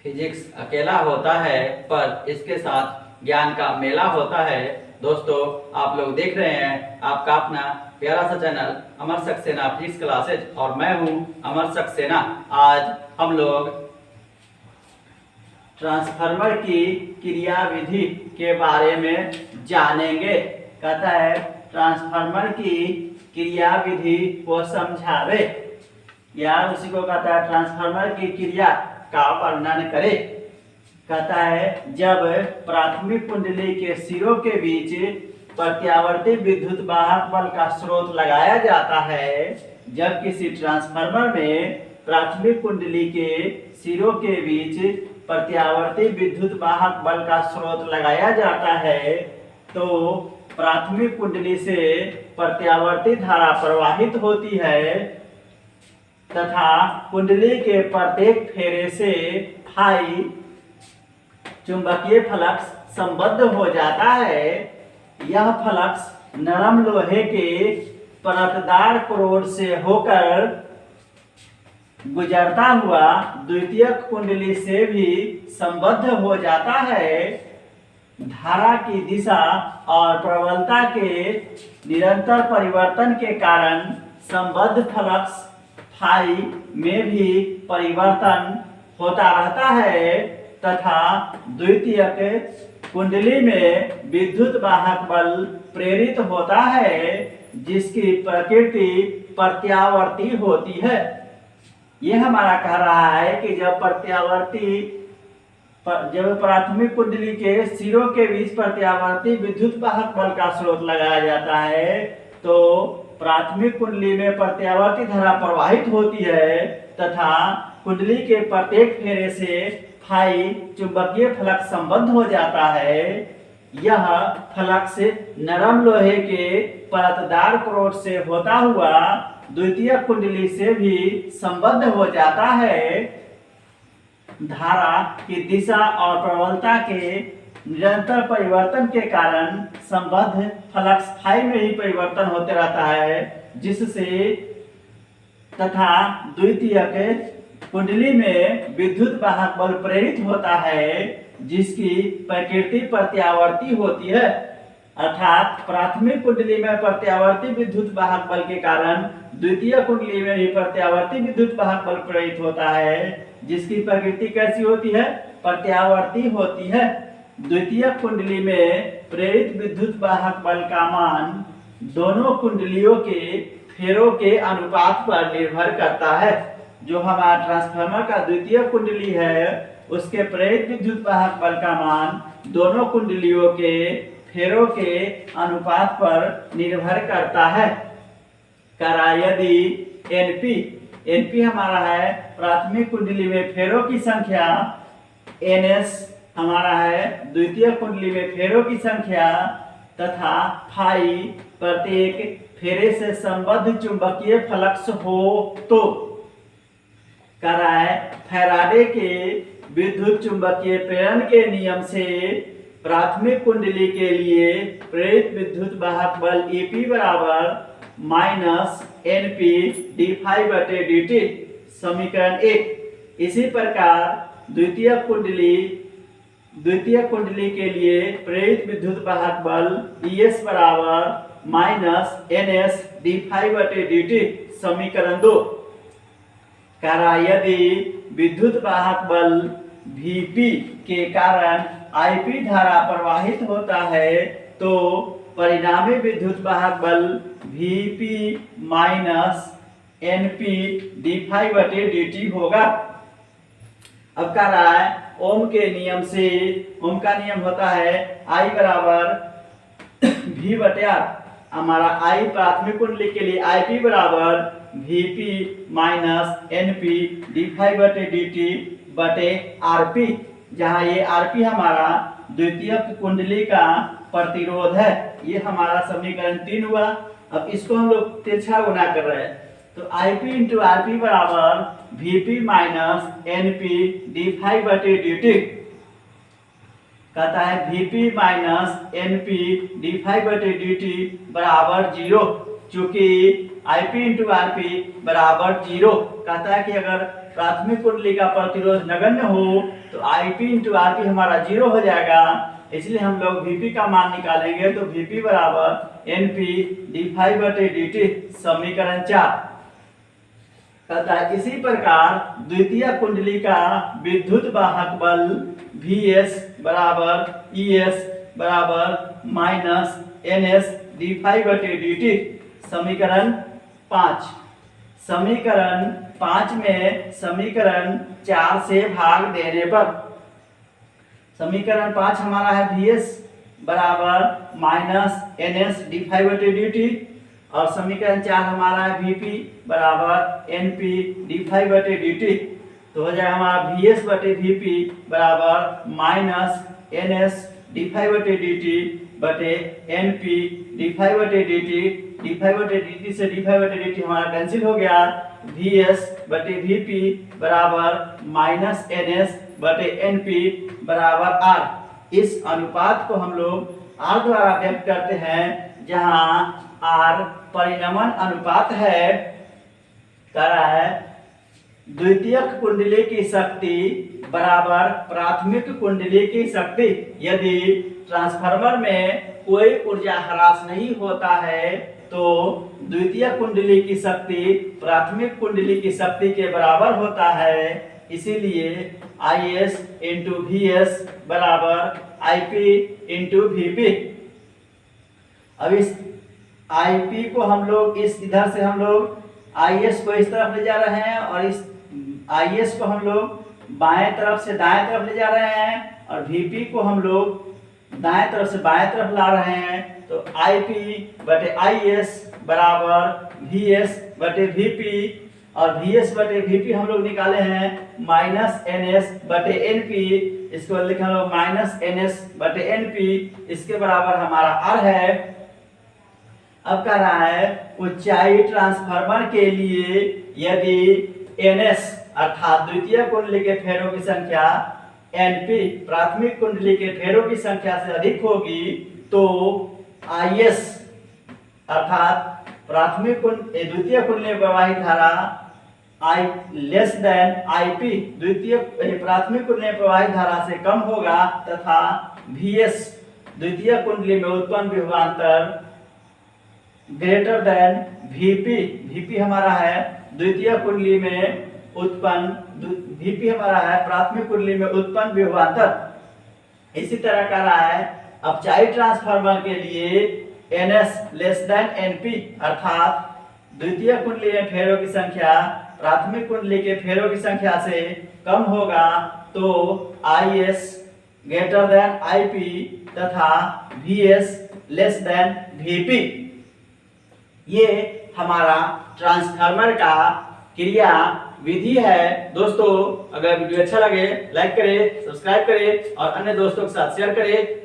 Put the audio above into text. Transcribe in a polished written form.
Physics अकेला होता है पर इसके साथ ज्ञान का मेला होता है। दोस्तों, आप लोग देख रहे हैं आपका अपना प्यारा सा चैनल अमर सक्सेना फिजिक्स क्लासेज और मैं हूं अमर सक्सेना। आज हम लोग ट्रांसफार्मर की क्रियाविधि के बारे में जानेंगे। कहता है ट्रांसफार्मर की क्रियाविधि को समझावे, या उसी को कहता है ट्रांसफार्मर की क्रिया का वर्णन करे। कहता है जब प्राथमिक कुंडली के सिरों के बीच प्रत्यावर्ती विद्युत वाहक बल का स्रोत लगाया जाता है, जब किसी ट्रांसफार्मर में प्राथमिक कुंडली के सिरों के बीच प्रत्यावर्ती विद्युत वाहक बल का स्रोत लगाया जाता है, तो प्राथमिक कुंडली से प्रत्यावर्ती धारा प्रवाहित होती है तथा कुंडली के प्रत्येक फेरे से फाई चुंबकीय फ्लक्स संबद्ध हो जाता है। यह फ्लक्स नरम लोहे के परतदार कोर से होकर गुजरता हुआ द्वितीयक कुंडली से भी संबद्ध हो जाता है। धारा की दिशा और प्रबलता के निरंतर परिवर्तन के कारण संबद्ध फ्लक्स फाई में भी परिवर्तन होता रहता है तथा द्वितीयक कुंडली में विद्युत वाहक बल प्रेरित होता है, जिसकी प्रकृति प्रत्यावर्ती होती है। यह हमारा कह रहा है कि जब प्राथमिक कुंडली के सिरों के बीच प्रत्यावर्ती विद्युत वाहक बल का स्रोत लगाया जाता है, तो प्राथमिक कुंडली में प्रत्यावर्ती धारा प्रवाहित होती है तथा कुंडली के प्रत्येक फेरे से फाई चुंबकीय फ्लक्स संबद्ध हो जाता है। यह फ्लक्स नरम लोहे के परतदार कोर से होता हुआ द्वितीय कुंडली से भी संबद्ध हो जाता है। धारा की दिशा और प्रबलता के निरंतर परिवर्तन के कारण संबद्ध फ्लक्स फाई में ही परिवर्तन होते रहता है, जिससे तथा द्वितीयक कुंडली में विद्युत वाहक बल प्रेरित होता है, जिसकी प्रकृति प्रत्यावर्ती होती है। अर्थात प्राथमिक कुंडली में प्रत्यावर्ती विद्युत वाहक बल के कारण द्वितीय कुंडली में भी प्रत्यावर्ती विद्युत वाहक बल प्रेरित होता है, जिसकी प्रकृति कैसी होती है? प्रत्यावर्ती होती है। द्वितीय कुंडली में प्रेरित विद्युत वाहक बल का मान दोनों कुंडलियों के फेरों के अनुपात पर निर्भर करता है। जो हमारा ट्रांसफार्मर का द्वितीय कुंडली है, उसके प्रेरित विद्युत वाहक बल का मान दोनों कुंडलियों के फेरों के अनुपात पर निर्भर करता है। यदि एनपी हमारा है प्राथमिक कुंडली में फेरों की संख्या, एनएस हमारा है द्वितीय कुंडली में फेरों की संख्या तथा फाई प्रत्येक फेरे से संबद्ध चुंबकीय फ्लक्स हो, तो फैराडे के विद्युत चुंबकीय प्रेरण के नियम से प्राथमिक कुंडली के लिए प्रेरित विद्युत वाहक बल EP बराबर -NP dϕ/dt, समीकरण 1। इसी प्रकार द्वितीय कुंडली के लिए प्रेरित विद्युत वाहक बल ES बराबर -NS dϕ/dt, समीकरण 2। यदि विद्युत वाहक बल Vp के कारण IP धारा प्रवाहित होता है, तो परिणामी विद्युत वाहक बल Vp -NP dϕ/dt होगा। अब कह रहा है ओम के नियम से, ओम का नियम होता है I बराबर V/R। हमारा I प्राथमिक कुंडली के लिए IP बराबर Vp -NP dϕ/dt बटे RP, जहाँ ये RP हमारा द्वितीय कुंडली का प्रतिरोध है। ये हमारा समीकरण 3 हुआ। अब इसको हम लोग तिरछा गुना कर रहे हैं, तो IP × RP बराबर Vp -NP dϕ/dt। कहता है Vp -NP dϕ/dt बराबर 0, चूंकि IP × RP बराबर 0। कहता है कि अगर प्राथमिक कुंडली का प्रतिरोध नगण्य हो तो IP इंटू RP हमारा 0 हो जाएगा। इसलिए हम लोग VP का मान निकालेंगे तो VP बराबर NP d∅dt समीकरण 4 कहता है। इसी प्रकार द्वितीय कुंडली का विद्युत वाहक बल Vs बराबर ES बराबर माइनस NS d∅dt समीकरण 5। समीकरण 5 में समीकरण 4 से भाग देने पर समीकरण 5 हमारा है Vs बराबर माइनस NS d∅dt और समीकरण 4 हमारा है Vp बराबर NP d∅dt। तो हो जाएगा हमारा Vs बटे Vp बराबर माइनस NS d∅dt बटे NP d∅dt से d∅dt हमारा कैंसिल हो गया। Vs बटे Vp बराबर माइनस NS बटे NP बराबर R। इस अनुपात को हम लोग R द्वारा व्यक्त करते हैं, जहां R परिणमन अनुपात है। कह रहा है द्वितीयक कुंडली की शक्ति बराबर प्राथमिक कुंडली की शक्ति। यदि ट्रांसफार्मर में कोई ऊर्जा ह्रास नहीं होता है तो द्वितीय कुंडली की शक्ति प्राथमिक कुंडली की शक्ति के बराबर होता है। इसीलिए IS इंटू VS बराबर IP इंटू VP। अब इस IP को हम लोग इधर से हम लोग IS को इस तरफ ले जा रहे हैं और इस IS को हम लोग बाएं तरफ से दाएं तरफ ले जा रहे हैं और VP को हम लोग दाएं तरफ से बाएं तरफ ला रहे हैं। तो IP बटे IS बराबर VS बटे VP और VS बटे VP हम लोग निकाले हैं माइनस NS बटे NP। इसको लिखा हम लोग माइनस NS बटे NP, इसके बराबर हमारा R है। अब कह रहा है ऊंचाई ट्रांसफार्मर के लिए यदि NS अर्थात द्वितीय कुंडली के फेरों की संख्या NP प्राथमिक कुंडली के फेरों की संख्या से अधिक होगी तो IS अर्थात द्वितीय कुंडली में प्रवाहित धारा I लेस देन IP द्वितीय प्राथमिक कुंडली में प्रवाहित धारा से कम होगा तथा VS द्वितीय कुंडली में उत्पन्न विभवांतर ग्रेटर देन VP हमारा है द्वितीय कुंडली में उत्पन्न VP हमारा है प्राथमिक कुंडली में उत्पन्न विभवांतर। इसी तरह कर रहा है अपचाई ट्रांसफार्मर के लिए NS लेस देन NP अर्थात द्वितीय कुंडली में फेरों की संख्या प्राथमिक कुंडली के फेरों की संख्या से कम होगा तो IS ग्रेटर देन IP तथा VS लेस देन VP। ये हमारा ट्रांसफार्मर का क्रिया विधि है। दोस्तों अगर वीडियो अच्छा लगे लाइक करें, सब्सक्राइब करें और अन्य दोस्तों के साथ शेयर करें।